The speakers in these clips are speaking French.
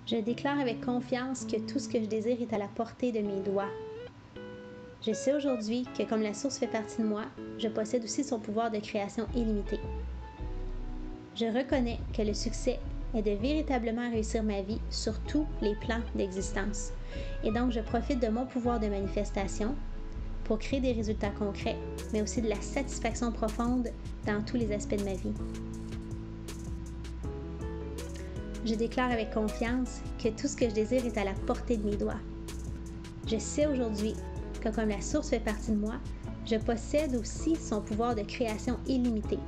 Je déclare avec confiance que tout ce que je désire est à la portée de mes doigts. Je sais aujourd'hui que comme la source fait partie de moi, je possède aussi son pouvoir de création illimité. Je reconnais que le succès est de véritablement réussir ma vie sur tous les plans d'existence. Et donc, je profite de mon pouvoir de manifestation pour créer des résultats concrets, mais aussi de la satisfaction profonde dans tous les aspects de ma vie. Je déclare avec confiance que tout ce que je désire est à la portée de mes doigts. Je sais aujourd'hui que comme la source fait partie de moi, je possède aussi son pouvoir de création illimité.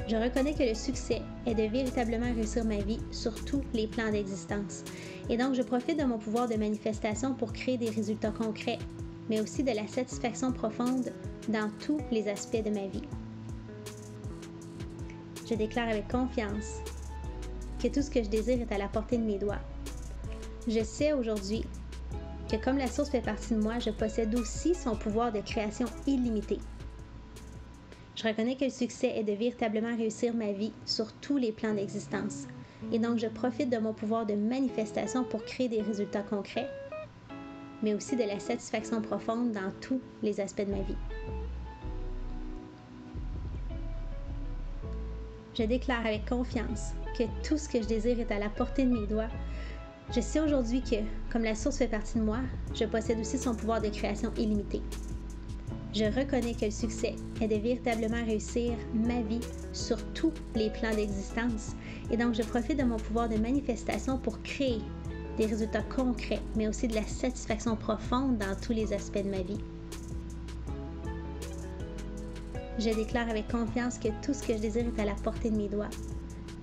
Je reconnais que le succès est de véritablement réussir ma vie sur tous les plans d'existence. Et donc, je profite de mon pouvoir de manifestation pour créer des résultats concrets, mais aussi de la satisfaction profonde dans tous les aspects de ma vie. Je déclare avec confiance que tout ce que je désire est à la portée de mes doigts. Je sais aujourd'hui que comme la source fait partie de moi, je possède aussi son pouvoir de création illimité. Je reconnais que le succès est de véritablement réussir ma vie sur tous les plans d'existence. Et donc, je profite de mon pouvoir de manifestation pour créer des résultats concrets, mais aussi de la satisfaction profonde dans tous les aspects de ma vie. Je déclare avec confiance que tout ce que je désire est à la portée de mes doigts. Je sais aujourd'hui que, comme la source fait partie de moi, je possède aussi son pouvoir de création illimité. Je reconnais que le succès est de véritablement réussir ma vie sur tous les plans d'existence. Et donc, je profite de mon pouvoir de manifestation pour créer des résultats concrets, mais aussi de la satisfaction profonde dans tous les aspects de ma vie. Je déclare avec confiance que tout ce que je désire est à la portée de mes doigts.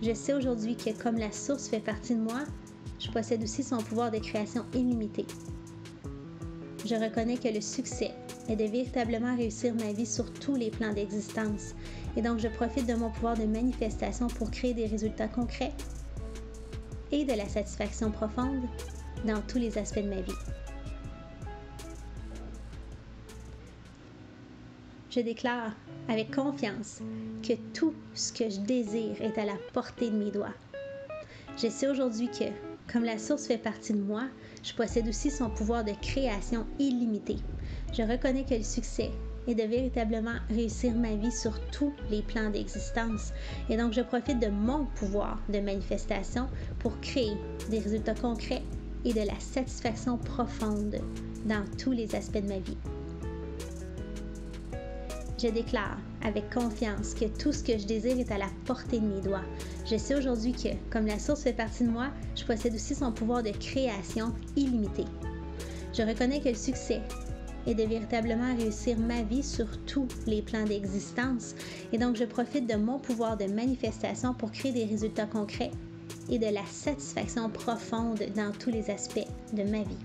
Je sais aujourd'hui que comme la source fait partie de moi, je possède aussi son pouvoir de création illimité. Je reconnais que le succès est de véritablement réussir ma vie sur tous les plans d'existence. Et donc, je profite de mon pouvoir de manifestation pour créer des résultats concrets et de la satisfaction profonde dans tous les aspects de ma vie. Je déclare avec confiance que tout ce que je désire est à la portée de mes doigts. Je sais aujourd'hui que, comme la source fait partie de moi, je possède aussi son pouvoir de création illimité. Je reconnais que le succès est de véritablement réussir ma vie sur tous les plans d'existence. Et donc, je profite de mon pouvoir de manifestation pour créer des résultats concrets et de la satisfaction profonde dans tous les aspects de ma vie. Je déclare avec confiance que tout ce que je désire est à la portée de mes doigts. Je sais aujourd'hui que, comme la source fait partie de moi, je possède aussi son pouvoir de création illimité. Je reconnais que le succès est de véritablement réussir ma vie sur tous les plans d'existence. Et donc, je profite de mon pouvoir de manifestation pour créer des résultats concrets et de la satisfaction profonde dans tous les aspects de ma vie.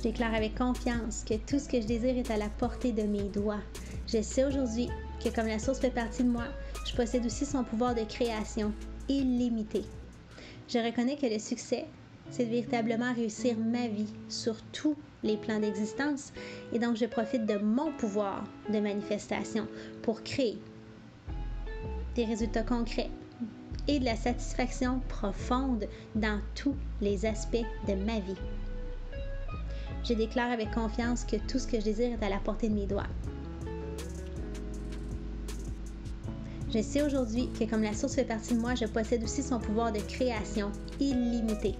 Je déclare avec confiance que tout ce que je désire est à la portée de mes doigts. Je sais aujourd'hui que comme la source fait partie de moi, je possède aussi son pouvoir de création illimité. Je reconnais que le succès, c'est de véritablement réussir ma vie sur tous les plans d'existence et donc je profite de mon pouvoir de manifestation pour créer des résultats concrets et de la satisfaction profonde dans tous les aspects de ma vie. Je déclare avec confiance que tout ce que je désire est à la portée de mes doigts. Je sais aujourd'hui que comme la source fait partie de moi, je possède aussi son pouvoir de création illimité.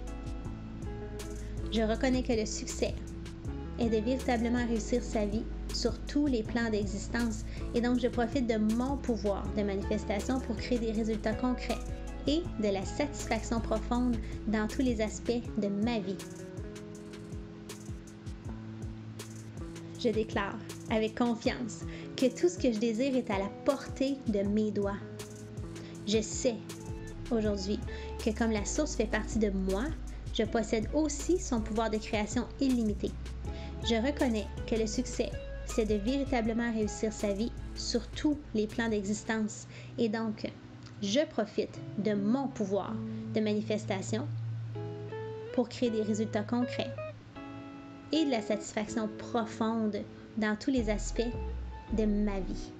Je reconnais que le succès est de véritablement réussir sa vie sur tous les plans d'existence et donc je profite de mon pouvoir de manifestation pour créer des résultats concrets et de la satisfaction profonde dans tous les aspects de ma vie. Je déclare avec confiance que tout ce que je désire est à la portée de mes doigts. Je sais aujourd'hui que comme la source fait partie de moi, je possède aussi son pouvoir de création illimité. Je reconnais que le succès, c'est de véritablement réussir sa vie sur tous les plans d'existence. Et donc, je profite de mon pouvoir de manifestation pour créer des résultats concrets et de la satisfaction profonde dans tous les aspects de ma vie.